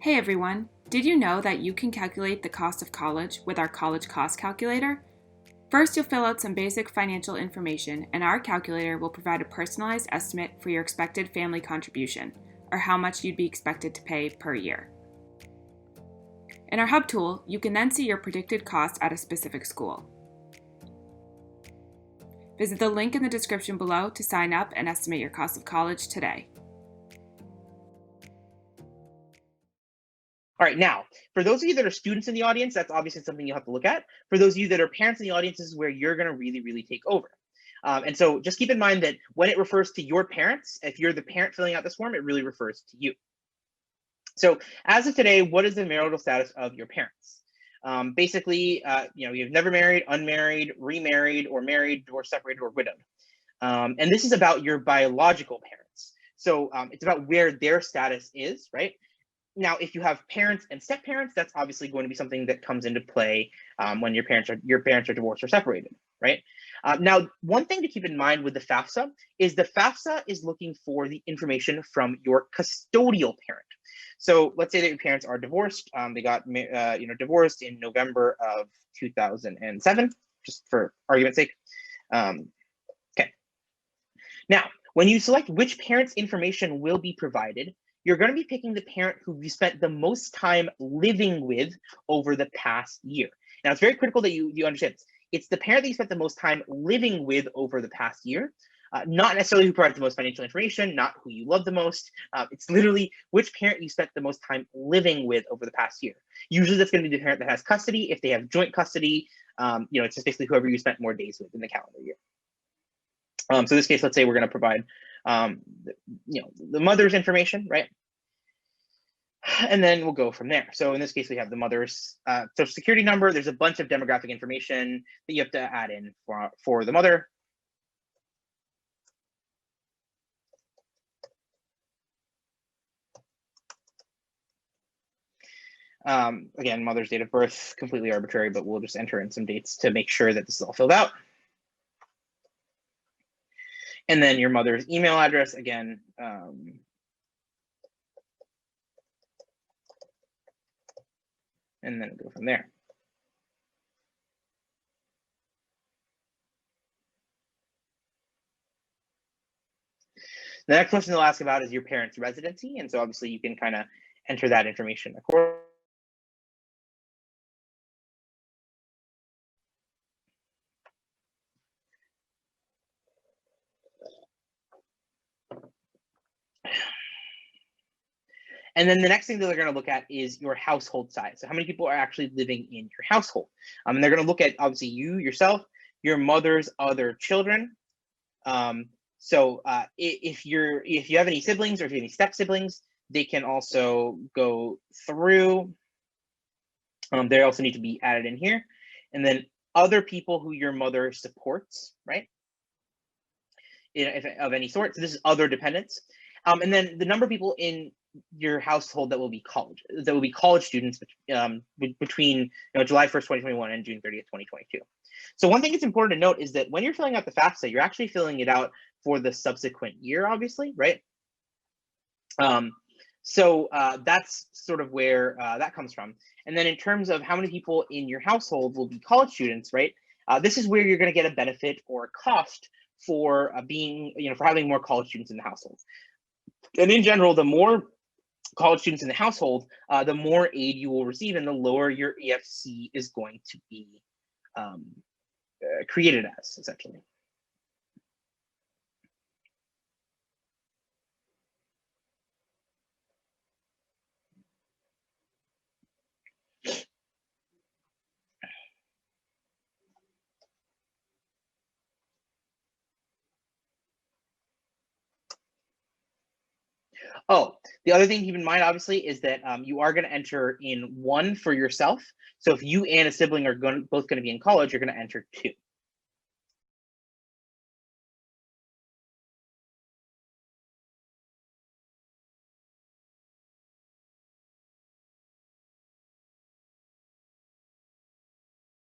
Hey everyone, did you know that you can calculate the cost of college with our college cost calculator? First, you'll fill out some basic financial information, and our calculator will provide a personalized estimate for your expected family contribution, or how much you'd be expected to pay per year. In our Hub tool, you can then see your predicted cost at a specific school. Visit the link in the description below to sign up and estimate your cost of college today. All right, now, for those of you that are students in the audience, that's obviously something you'll have to look at. For those of you that are parents in the audience, this is where you're going to really take over. And so just keep in mind that when it refers to your parents, if you're the parent filling out this form, it really refers to you. So as of today, what is the marital status of your parents? Basically, you've never married, unmarried, remarried, or married, or separated, or widowed. And this is about your biological parents. So it's about where their status is, right? Now, if you have parents and step parents, that's obviously going to be something that comes into play when your parents are divorced or separated, right? Now, one thing to keep in mind with the FAFSA is the FAFSA is looking for the information from your custodial parent. So let's say that your parents are divorced. They got divorced in November of 2007, just for argument's sake. Okay. Now, when you select which parent's information will be provided, you're going to be picking the parent who you spent the most time living with over the past year. Now, it's very critical that you understand this. It's the parent that you spent the most time living with over the past year, not necessarily who provides the most financial information, not who you love the most. It's literally which parent you spent the most time living with over the past year. Usually that's going to be the parent that has custody. If they have joint custody, it's just basically whoever you spent more days with in the calendar year. So in this case, let's say we're going to provide the mother's information, right? And then we'll go from there. So in this case, we have the mother's social security number. There's a bunch of demographic information that you have to add in for the mother. Again, mother's date of birth, completely arbitrary, but we'll just enter in some dates to make sure that this is all filled out. And then your mother's email address, again, and then go from there. The next question they'll ask about is your parents' residency. And so obviously you can kind of enter that information accordingly. And then the next thing that they're going to look at is your household size. So how many people are actually living in your household? And they're going to look at obviously you, yourself, your mother's other children. If you have any siblings or if you have any step siblings, they can also go through. They also need to be added in here. And then other people who your mother supports, right? If of any sort. So this is other dependents. And then the number of people in your household that will be college students between July 1st, 2021 and June 30th, 2022. So one thing that's important to note is that when you're filling out the FAFSA, you're actually filling it out for the subsequent year, obviously, right? That's sort of where that comes from. And then in terms of how many people in your household will be college students, right? This is where you're going to get a benefit or a cost for for having more college students in the household. And in general, the more college students in the household, the more aid you will receive and the lower your EFC is going to be created as, essentially. Oh, the other thing to keep in mind, obviously, is that you are going to enter in one for yourself. So if you and a sibling are both going to be in college, you're going to enter two.